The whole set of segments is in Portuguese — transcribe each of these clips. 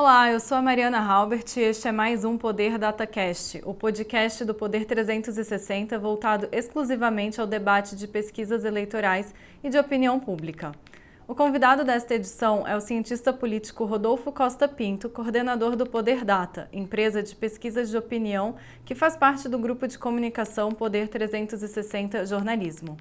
Olá, eu sou a Mariana Halbert e este é mais um Poder DataCast, o podcast do Poder 360 voltado exclusivamente ao debate de pesquisas eleitorais e de opinião pública. O convidado desta edição é o cientista político Rodolfo Costa Pinto, coordenador do Poder Data, empresa de pesquisas de opinião que faz parte do grupo de comunicação Poder 360 Jornalismo.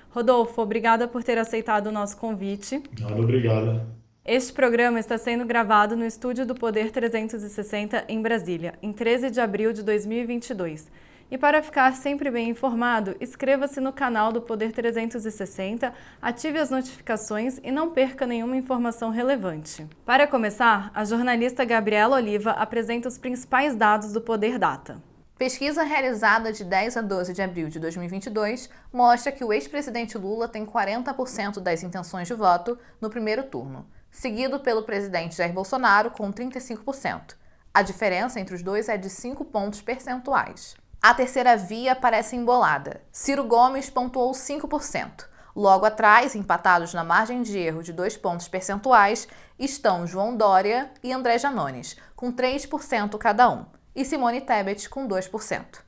Rodolfo, obrigada por ter aceitado o nosso convite. Nada, obrigado. Este programa está sendo gravado no estúdio do Poder 360 em Brasília, em 13 de abril de 2022. E para ficar sempre bem informado, inscreva-se no canal do Poder 360, ative as notificações e não perca nenhuma informação relevante. Para começar, a jornalista Gabriela Oliva apresenta os principais dados do Poder Data. Pesquisa realizada de 10 a 12 de abril de 2022 mostra que o ex-presidente Lula tem 40% das intenções de voto no primeiro turno, seguido pelo presidente Jair Bolsonaro com 35%. A diferença entre os dois é de 5 pontos percentuais. A terceira via parece embolada. Ciro Gomes pontuou 5%. Logo atrás, empatados na margem de erro de 2 pontos percentuais, estão João Dória e André Janones, com 3% cada um, e Simone Tebet com 2%.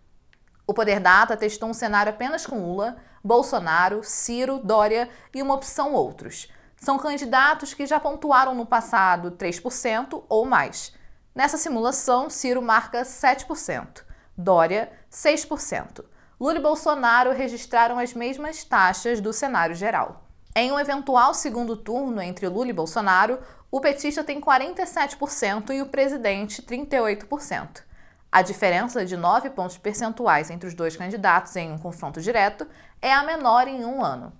O Poder Data testou um cenário apenas com Lula, Bolsonaro, Ciro, Dória e uma opção outros. São candidatos que já pontuaram no passado 3% ou mais. Nessa simulação, Ciro marca 7%, Dória 6%. Lula e Bolsonaro registraram as mesmas taxas do cenário geral. Em um eventual segundo turno entre Lula e Bolsonaro, o petista tem 47% e o presidente 38%. A diferença de 9 pontos percentuais entre os dois candidatos em um confronto direto é a menor em um ano.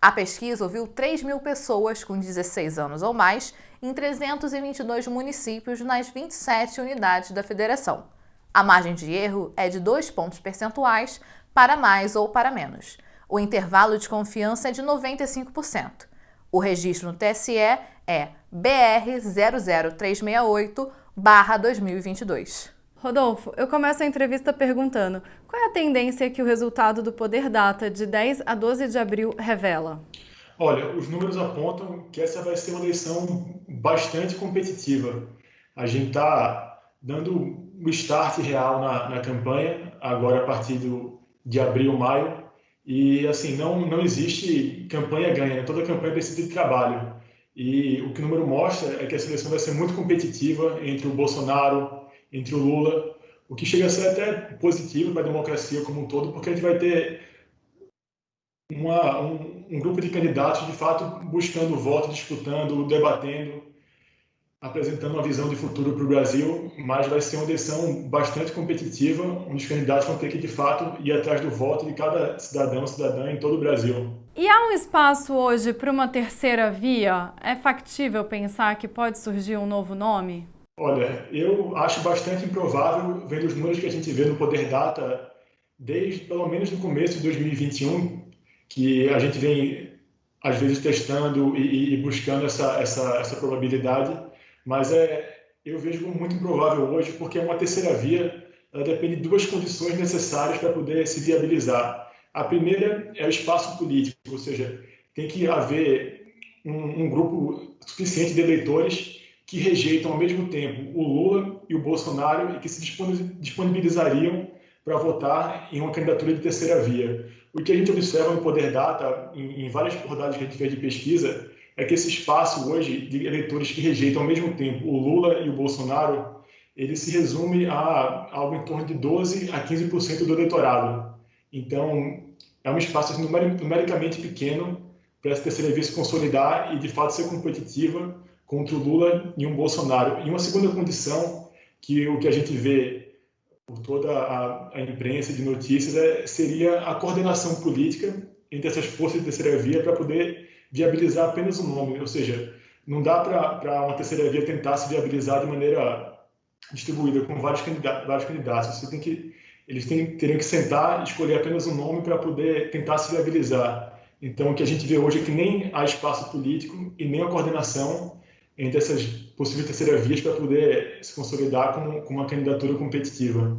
A pesquisa ouviu 3.000 pessoas com 16 anos ou mais em 322 municípios nas 27 unidades da federação. A margem de erro é de 2 pontos percentuais para mais ou para menos. O intervalo de confiança é de 95%. O registro no TSE é BR 00368/2022. Rodolfo, eu começo a entrevista perguntando: qual é a tendência que o resultado do Poder Data de 10 a 12 de abril revela? Olha, os números apontam que essa vai ser uma eleição bastante competitiva. A gente está dando o start real na campanha, agora a partir de abril, maio, e assim, não existe campanha ganha, né? Toda campanha precisa de trabalho. E o que o número mostra é que essa eleição vai ser muito competitiva entre o Bolsonaro, entre o Lula, o que chega a ser até positivo para a democracia como um todo, porque a gente vai ter um grupo de candidatos, de fato, buscando voto, disputando, debatendo, apresentando uma visão de futuro para o Brasil, mas vai ser uma eleição bastante competitiva, onde os candidatos vão ter que, de fato, ir atrás do voto de cada cidadão, cidadã em todo o Brasil. E há um espaço hoje para uma terceira via? É factível pensar que pode surgir um novo nome? Olha, eu acho bastante improvável, vendo os números que a gente vê no Poder Data, desde pelo menos no começo de 2021, que a gente vem, às vezes, testando e buscando essa probabilidade, mas eu vejo como muito improvável hoje, porque uma terceira via ela depende de 2 condições necessárias para poder se viabilizar. A primeira é o espaço político, ou seja, tem que haver um grupo suficiente de eleitores que rejeitam ao mesmo tempo o Lula e o Bolsonaro e que se disponibilizariam para votar em uma candidatura de terceira via. O que a gente observa no Poder Data, em várias rodadas que a gente fez de pesquisa, é que esse espaço hoje de eleitores que rejeitam ao mesmo tempo o Lula e o Bolsonaro, ele se resume a algo em torno de 12 a 15% do eleitorado. Então, é um espaço numericamente pequeno para essa terceira via se consolidar e, de fato, ser competitiva contra o Lula e um Bolsonaro. E uma segunda condição, que o que a gente vê por toda a imprensa de notícias, seria a coordenação política entre essas forças de terceira via para poder viabilizar apenas um nome. Ou seja, não dá para uma terceira via tentar se viabilizar de maneira distribuída, com vários candidatos. Eles teriam que sentar e escolher apenas um nome para poder tentar se viabilizar. Então, o que a gente vê hoje é que nem há espaço político e nem a coordenação entre essas possíveis terceiras vias para poder se consolidar com uma candidatura competitiva.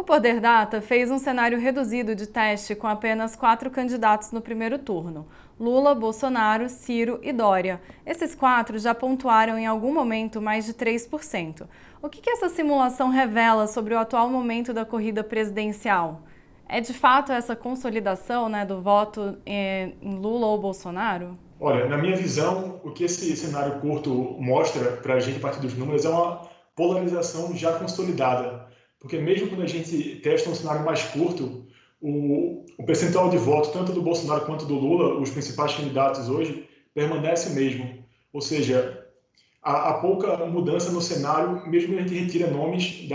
O Poder Data fez um cenário reduzido de teste com apenas 4 candidatos no primeiro turno: Lula, Bolsonaro, Ciro e Dória. Esses 4 já pontuaram em algum momento mais de 3%. O que essa simulação revela sobre o atual momento da corrida presidencial? É de fato essa consolidação, né, do voto em Lula ou Bolsonaro? Olha, na minha visão, o que esse cenário curto mostra para a gente a partir dos números é uma polarização já consolidada. Porque mesmo quando a gente testa um cenário mais curto, o percentual de voto, tanto do Bolsonaro quanto do Lula, os principais candidatos hoje, permanece o mesmo. Ou seja, há pouca mudança no cenário, mesmo que a gente retira nomes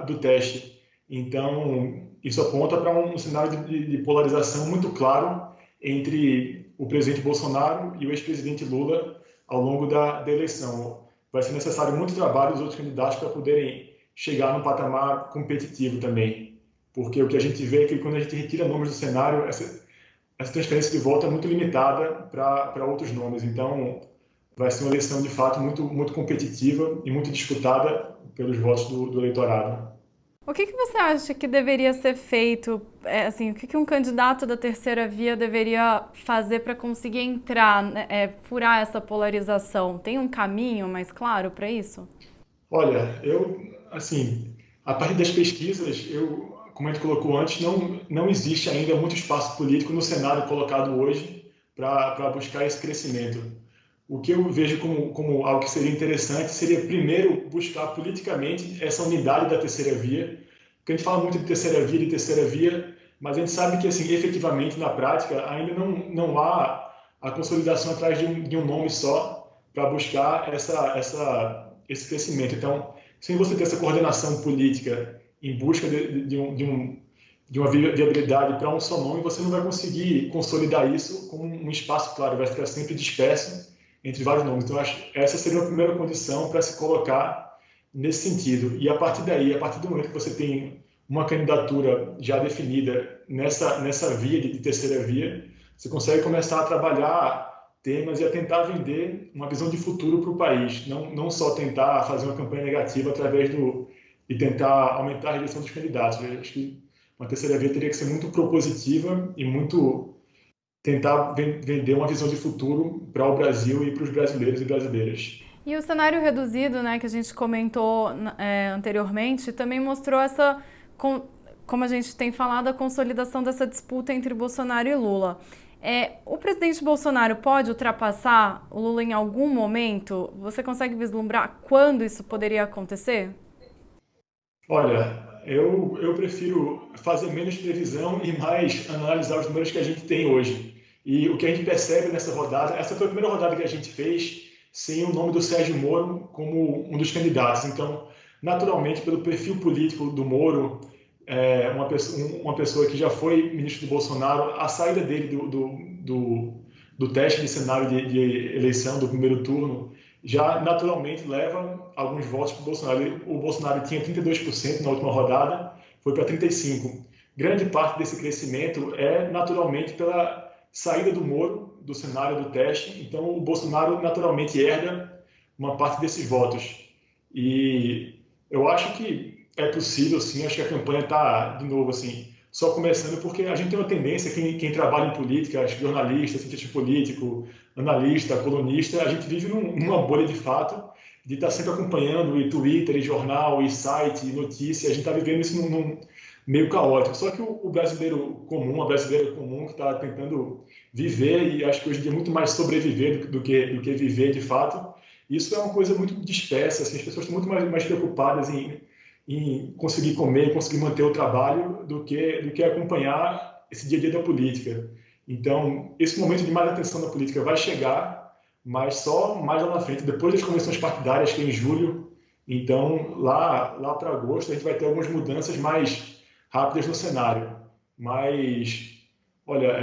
do teste. Então, isso aponta para um cenário de polarização muito claro entre o presidente Bolsonaro e o ex-presidente Lula ao longo da eleição. Vai ser necessário muito trabalho dos outros candidatos para poderem chegar num patamar competitivo também. Porque o que a gente vê é que quando a gente retira nomes do cenário, essa transferência de voto é muito limitada para outros nomes. Então, vai ser uma eleição, de fato, muito competitiva e muito disputada pelos votos do eleitorado. O que você acha que deveria ser feito, assim, o que um candidato da terceira via deveria fazer para conseguir entrar, né, furar essa polarização? Tem um caminho mais claro para isso? Olha, a partir das pesquisas, como a gente colocou antes, não existe ainda muito espaço político no cenário colocado hoje para buscar esse crescimento. O que eu vejo como algo que seria interessante seria, primeiro, buscar politicamente essa unidade da terceira via, porque a gente fala muito de terceira via, mas a gente sabe que, assim, efetivamente, na prática, ainda não há a consolidação atrás de um nome só para buscar esse crescimento. Então, sem você ter essa coordenação política em busca de uma viabilidade para um só nome, você não vai conseguir consolidar isso com um espaço claro, vai ficar sempre disperso entre vários nomes. Então, essa seria a primeira condição para se colocar nesse sentido. E a partir daí, a partir do momento que você tem uma candidatura já definida nessa via de terceira via, você consegue começar a trabalhar temas e a tentar vender uma visão de futuro para o país. Não só tentar fazer uma campanha negativa através de tentar aumentar a rejeição dos candidatos. Eu acho que uma terceira via teria que ser muito propositiva e muito tentar vender uma visão de futuro para o Brasil e para os brasileiros e brasileiras. E o cenário reduzido, né, que a gente comentou anteriormente, também mostrou como a gente tem falado, a consolidação dessa disputa entre Bolsonaro e Lula. O presidente Bolsonaro pode ultrapassar o Lula em algum momento? Você consegue vislumbrar quando isso poderia acontecer? Olha, eu prefiro fazer menos previsão e mais analisar os números que a gente tem hoje. E o que a gente percebe nessa rodada, essa foi a primeira rodada que a gente fez sem o nome do Sérgio Moro como um dos candidatos. Então, naturalmente, pelo perfil político do Moro, uma pessoa que já foi ministro do Bolsonaro, a saída dele do teste de cenário de eleição do primeiro turno já naturalmente leva alguns votos para o Bolsonaro. O Bolsonaro tinha 32% na última rodada, foi para 35%. Grande parte desse crescimento é naturalmente pela saída do Moro do cenário do teste, então o Bolsonaro naturalmente herda uma parte desses votos. E eu acho que é possível, sim, acho que a campanha está, de novo, assim, só começando, porque a gente tem uma tendência, quem trabalha em política, jornalista, cientista político, analista, colunista, a gente vive numa bolha de fato, de estar sempre acompanhando e Twitter, e jornal, e site, e notícia, a gente está vivendo isso num meio caótico. Só que o brasileiro comum, a brasileira comum que está tentando viver, e acho que hoje em dia é muito mais sobreviver do que viver de fato, isso é uma coisa muito dispersa, assim, as pessoas estão muito mais preocupadas em conseguir comer, conseguir manter o trabalho, do que acompanhar esse dia a dia da política. Então, esse momento de mais atenção da política vai chegar, mas só mais lá na frente, depois das convenções partidárias, que é em julho. Então, lá para agosto, a gente vai ter algumas mudanças mais rápidas no cenário. Mas, olha,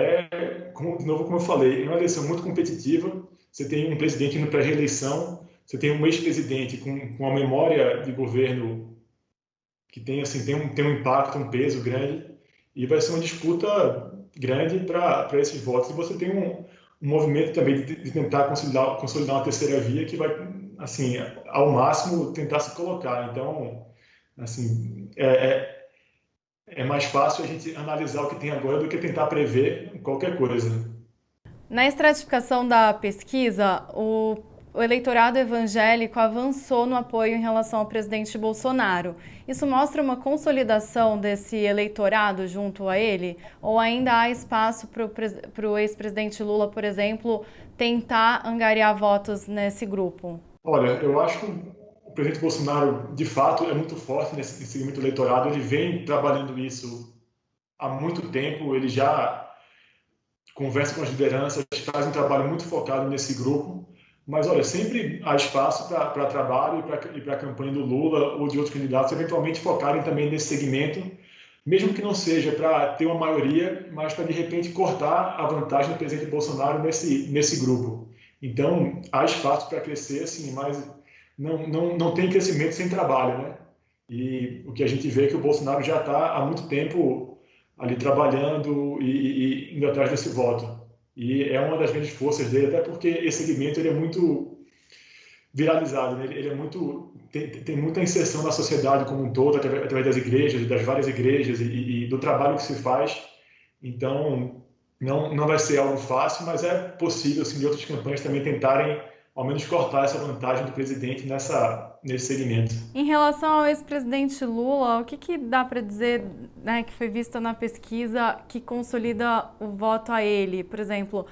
de novo, como eu falei, é uma eleição muito competitiva. Você tem um presidente indo para a reeleição, você tem um ex-presidente com uma memória de governo que tem um impacto, um peso grande, e vai ser uma disputa grande para esses votos. E você tem um movimento também de tentar consolidar uma terceira via que vai, assim, ao máximo tentar se colocar. Então, assim, é mais fácil a gente analisar o que tem agora do que tentar prever qualquer coisa. Na estratificação da pesquisa, o eleitorado evangélico avançou no apoio em relação ao presidente Bolsonaro. Isso mostra uma consolidação desse eleitorado junto a ele? Ou ainda há espaço para o ex-presidente Lula, por exemplo, tentar angariar votos nesse grupo? Olha, eu acho que o presidente Bolsonaro, de fato, é muito forte nesse segmento eleitorado. Ele vem trabalhando isso há muito tempo. Ele já conversa com as lideranças, faz um trabalho muito focado nesse grupo. Mas, olha, sempre há espaço para trabalho e para a campanha do Lula ou de outros candidatos eventualmente focarem também nesse segmento, mesmo que não seja para ter uma maioria, mas para, de repente, cortar a vantagem do presidente Bolsonaro nesse grupo. Então, há espaço para crescer, sim, mas não tem crescimento sem trabalho, né? E o que a gente vê é que o Bolsonaro já está há muito tempo ali trabalhando e indo atrás desse voto. E é uma das grandes forças dele, até porque esse segmento ele é muito viralizado, né? Ele é muito tem muita inserção na sociedade como um todo, através das igrejas, das várias igrejas e do trabalho que se faz. Então, não vai ser algo fácil, mas é possível, assim, de outras campanhas também tentarem, ao menos, cortar essa vantagem do presidente nesse segmento. Em relação ao ex-presidente Lula, o que dá para dizer, né, que foi visto na pesquisa que consolida o voto a ele? Por exemplo,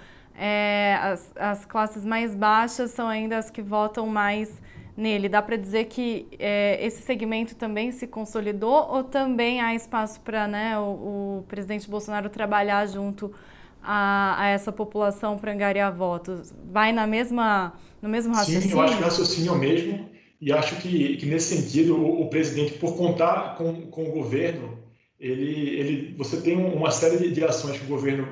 as classes mais baixas são ainda as que votam mais nele. Dá para dizer que esse segmento também se consolidou ou também há espaço para, né, o presidente Bolsonaro trabalhar junto a essa população para angariar votos? Vai no mesmo raciocínio? Sim, eu acho que o raciocínio é o mesmo. E acho que nesse sentido, o presidente, por contar com o governo, você tem uma série de ações que o governo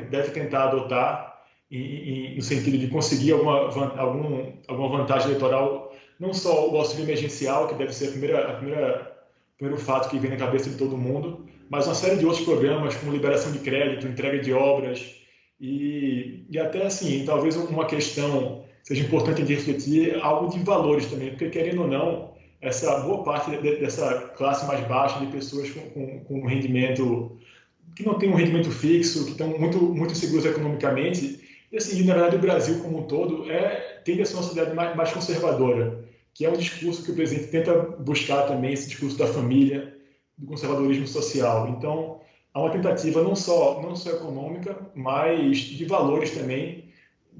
deve tentar adotar no sentido de conseguir alguma vantagem eleitoral, não só o auxílio emergencial, que deve ser o primeiro fato que vem na cabeça de todo mundo, mas uma série de outros programas, como liberação de crédito, entrega de obras, e até assim, talvez uma questão seja importante de refletir algo de valores também, porque querendo ou não, essa boa parte dessa classe mais baixa de pessoas com um rendimento que não tem um rendimento fixo, que estão muito seguros economicamente, e assim, na verdade o Brasil como um todo tende a ser uma sociedade mais conservadora, que é um discurso que o presidente tenta buscar também, esse discurso da família, do conservadorismo social. Então, há uma tentativa não só econômica, mas de valores também,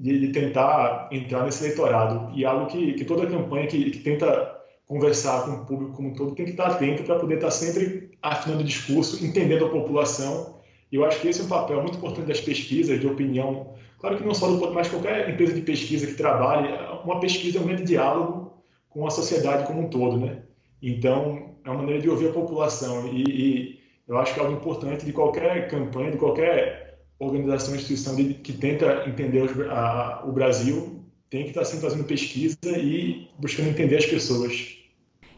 de tentar entrar nesse eleitorado. E algo que toda campanha que tenta conversar com o público como um todo tem que estar atento para poder estar sempre afinando o discurso, entendendo a população. E eu acho que esse é um papel muito importante das pesquisas de opinião. Claro que não só mas qualquer empresa de pesquisa que trabalhe, uma pesquisa é um grande diálogo com a sociedade como um todo, né? Então, é uma maneira de ouvir a população. E eu acho que é algo importante de qualquer campanha, de qualquer organização, instituição que tenta entender o Brasil, tem que estar sempre fazendo pesquisa e buscando entender as pessoas.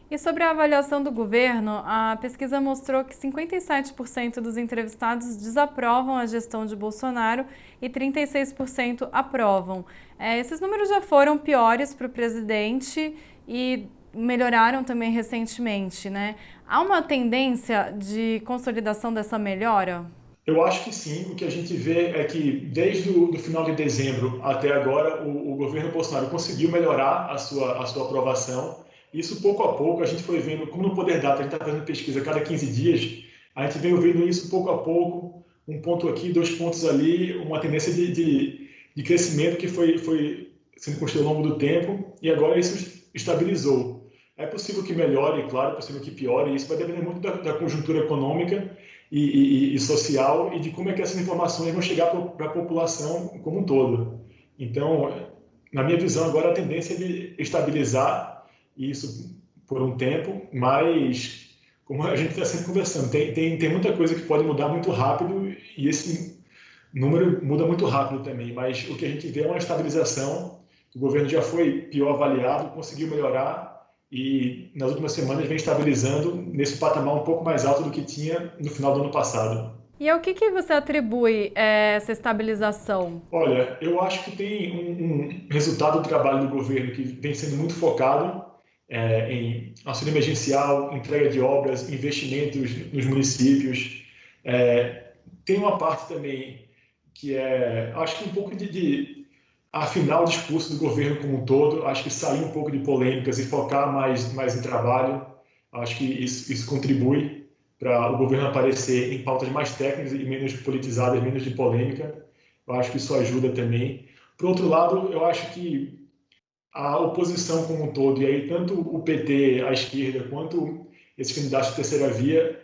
E sobre a avaliação do governo, a pesquisa mostrou que 57% dos entrevistados desaprovam a gestão de Bolsonaro e 36% aprovam. Esses números já foram piores para o presidente e melhoraram também recentemente, né? Há uma tendência de consolidação dessa melhora? Eu acho que sim. O que a gente vê é que desde o final de dezembro até agora, o governo Bolsonaro conseguiu melhorar a sua aprovação. Isso pouco a pouco a gente foi vendo, como no Poder Data a gente está fazendo pesquisa a cada 15 dias, a gente veio vendo isso pouco a pouco, um ponto aqui, 2 pontos ali, uma tendência de crescimento que foi sendo construído ao longo do tempo e agora isso estabilizou. É possível que melhore, claro, é possível que piore, e isso vai depender muito da conjuntura econômica e social e de como é que essas informações vão chegar para a população como um todo. Então, na minha visão, agora a tendência é de estabilizar isso por um tempo, mas como a gente está sempre conversando, tem muita coisa que pode mudar muito rápido e esse número muda muito rápido também, mas o que a gente vê é uma estabilização, o governo já foi pior avaliado, conseguiu melhorar e nas últimas semanas vem estabilizando nesse patamar um pouco mais alto do que tinha no final do ano passado. E ao que você atribui essa estabilização? Olha, eu acho que tem um resultado do trabalho do governo que vem sendo muito focado em auxílio emergencial, entrega de obras, investimentos nos municípios. Tem uma parte também que acho que um pouco de afinar o discurso do governo como um todo, acho que sair um pouco de polêmicas e focar mais em trabalho, acho que isso contribui para o governo aparecer em pautas mais técnicas e menos politizadas, menos de polêmica. Eu acho que isso ajuda também. Por outro lado, eu acho que a oposição como um todo, e aí tanto o PT, a esquerda, quanto esses candidatos de terceira via,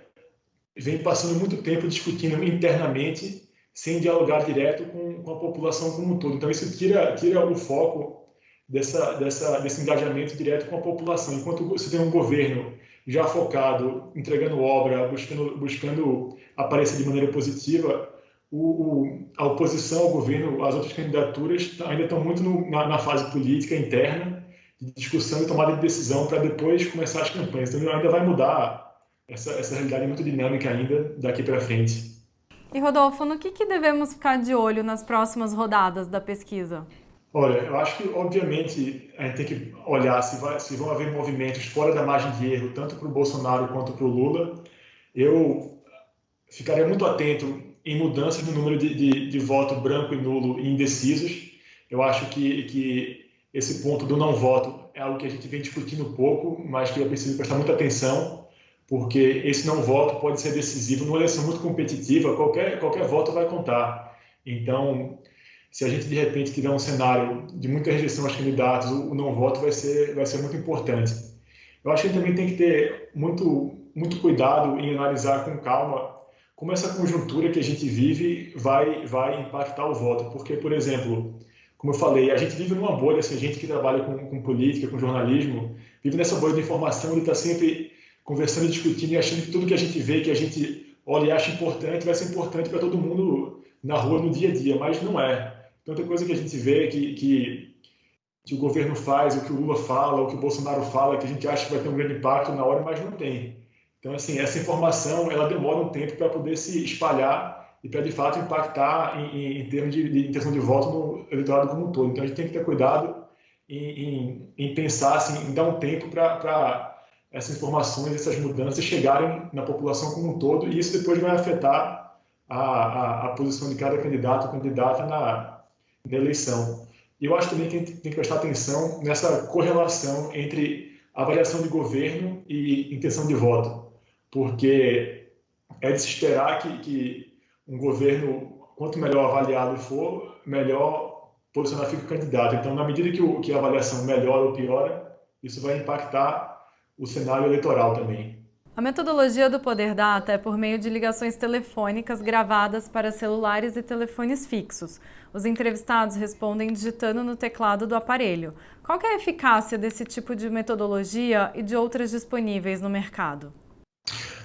vem passando muito tempo discutindo internamente, sem dialogar direto com a população como um todo. Então, isso tira o foco desse engajamento direto com a população. Enquanto você tem um governo já focado, entregando obra, buscando aparecer de maneira positiva, a oposição ao governo, as outras candidaturas ainda estão muito na fase política interna, de discussão e tomada de decisão para depois começar as campanhas. Então, ainda vai mudar essa realidade muito dinâmica ainda daqui para frente. E Rodolfo, no que devemos ficar de olho nas próximas rodadas da pesquisa? Olha, eu acho que, obviamente, a gente tem que olhar se vão haver movimentos fora da margem de erro, tanto para o Bolsonaro quanto para o Lula. Eu ficaria muito atento em mudanças no número de voto branco e nulo e indecisos. Eu acho que esse ponto do não voto é algo que a gente vem discutindo pouco, mas que é preciso prestar muita atenção, porque esse não voto pode ser decisivo. Numa eleição muito competitiva, qualquer voto vai contar. Então, se a gente de repente tiver um cenário de muita rejeição aos candidatos, o não voto vai ser muito importante. Eu acho que a gente também tem que ter muito cuidado em analisar com calma como essa conjuntura que a gente vive vai impactar o voto. Porque, por exemplo, como eu falei, a gente vive numa bolha, assim, a gente que trabalha com política, com jornalismo, vive nessa bolha de informação e está sempre conversando e discutindo e achando que tudo que a gente vê, que a gente olha e acha importante, vai ser importante para todo mundo na rua, no dia a dia, mas não é. Tanta coisa que a gente vê que o governo faz, o que o Lula fala, o que o Bolsonaro fala, que a gente acha que vai ter um grande impacto na hora, mas não tem. Então, assim, essa informação, ela demora um tempo para poder se espalhar e para, de fato, impactar em termos de intenção de voto no eleitorado como um todo. Então, a gente tem que ter cuidado em pensar, assim, em dar um tempo para essas informações, essas mudanças chegarem na população como um todo, e isso depois vai afetar a posição de cada candidato ou candidata na eleição. E eu acho também que a gente tem que prestar atenção nessa correlação entre avaliação de governo e intenção de voto, porque é de se esperar que um governo, quanto melhor avaliado for, melhor posicionar fica o candidato. Então, na medida que a avaliação melhora ou piora, isso vai impactar o cenário eleitoral também. A metodologia do Poder Data é por meio de ligações telefônicas gravadas para celulares e telefones fixos. Os entrevistados respondem digitando no teclado do aparelho. Qual que é a eficácia desse tipo de metodologia e de outras disponíveis no mercado?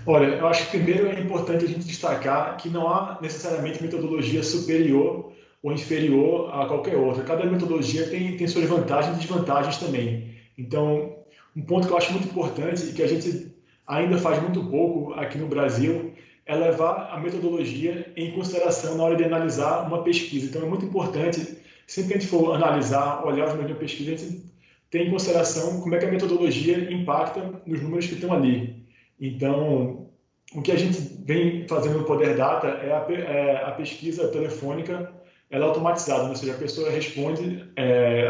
Olha, eu acho que primeiro é importante a gente destacar que não há necessariamente metodologia superior ou inferior a qualquer outra. Cada metodologia tem suas vantagens e desvantagens também. Então, um ponto que eu acho muito importante e que a gente ainda faz muito pouco aqui no Brasil é levar a metodologia em consideração na hora de analisar uma pesquisa. Então, é muito importante, sempre que a gente for analisar, olhar os números de uma pesquisa, a gente tem em consideração como é que a metodologia impacta nos números que estão ali. Então, o que a gente vem fazendo no Poder Data é a pesquisa telefônica, ela é automatizada, ou seja, a pessoa responde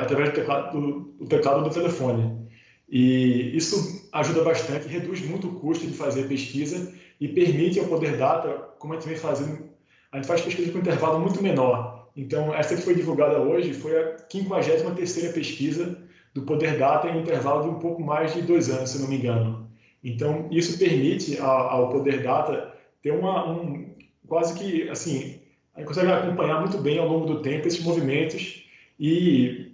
através do teclado do telefone. E isso ajuda bastante, reduz muito o custo de fazer pesquisa e permite ao Poder Data, como a gente vem fazendo, a gente faz pesquisa com intervalo muito menor. Então, essa que foi divulgada hoje foi a 53ª pesquisa do Poder Data em um intervalo de um pouco mais de 2 anos, se não me engano. Então, isso permite ao Poder Data ter quase que, assim, a gente consegue acompanhar muito bem ao longo do tempo esses movimentos e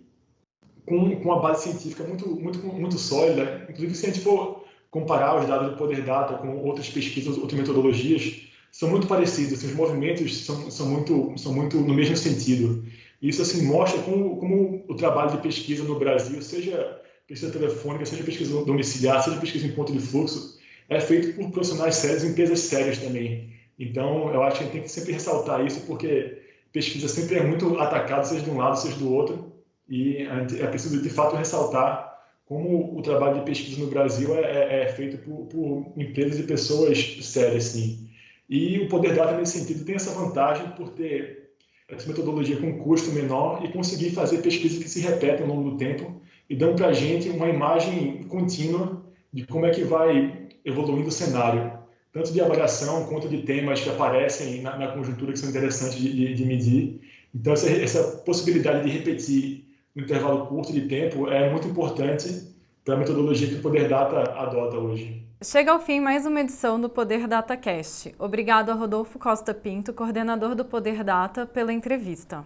com uma base científica muito sólida. Inclusive, se a gente for comparar os dados do Poder Data com outras pesquisas, outras metodologias, são muito parecidos, os movimentos são muito no mesmo sentido. Isso assim mostra como o trabalho de pesquisa no Brasil, seja pesquisa telefônica, seja pesquisa domiciliar, seja pesquisa em ponto de fluxo, é feito por profissionais sérios e empresas sérias também. Então, eu acho que a gente tem que sempre ressaltar isso, porque pesquisa sempre é muito atacada, seja de um lado, seja do outro, e é preciso, de fato, ressaltar como o trabalho de pesquisa no Brasil é feito por empresas e pessoas sérias, sim. E o Poder Data, nesse sentido, tem essa vantagem por ter essa metodologia com custo menor e conseguir fazer pesquisas que se repetem ao longo do tempo e dão para a gente uma imagem contínua de como é que vai evoluindo o cenário, tanto de avaliação quanto de temas que aparecem na conjuntura que são interessantes de medir. Então, essa possibilidade de repetir no intervalo curto de tempo é muito importante para a metodologia que o Poder Data adota hoje. Chega ao fim mais uma edição do Poder Data Cast. Obrigado a Rodolfo Costa Pinto, coordenador do Poder Data, pela entrevista.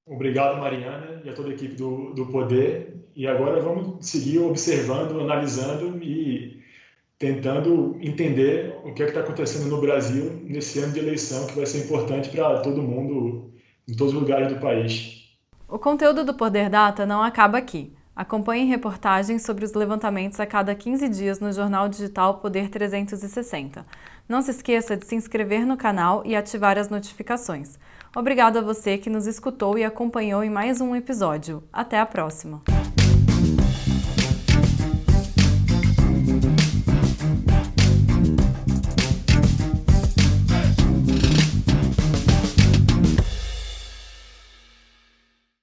Obrigado, Mariana, e a toda a equipe do Poder. E agora vamos seguir observando, analisando e tentando entender o que é que está acontecendo no Brasil nesse ano de eleição, que vai ser importante para todo mundo, em todos os lugares do país. O conteúdo do Poder Data não acaba aqui. Acompanhe reportagens sobre os levantamentos a cada 15 dias no jornal digital Poder 360. Não se esqueça de se inscrever no canal e ativar as notificações. Obrigado a você que nos escutou e acompanhou em mais um episódio. Até a próxima!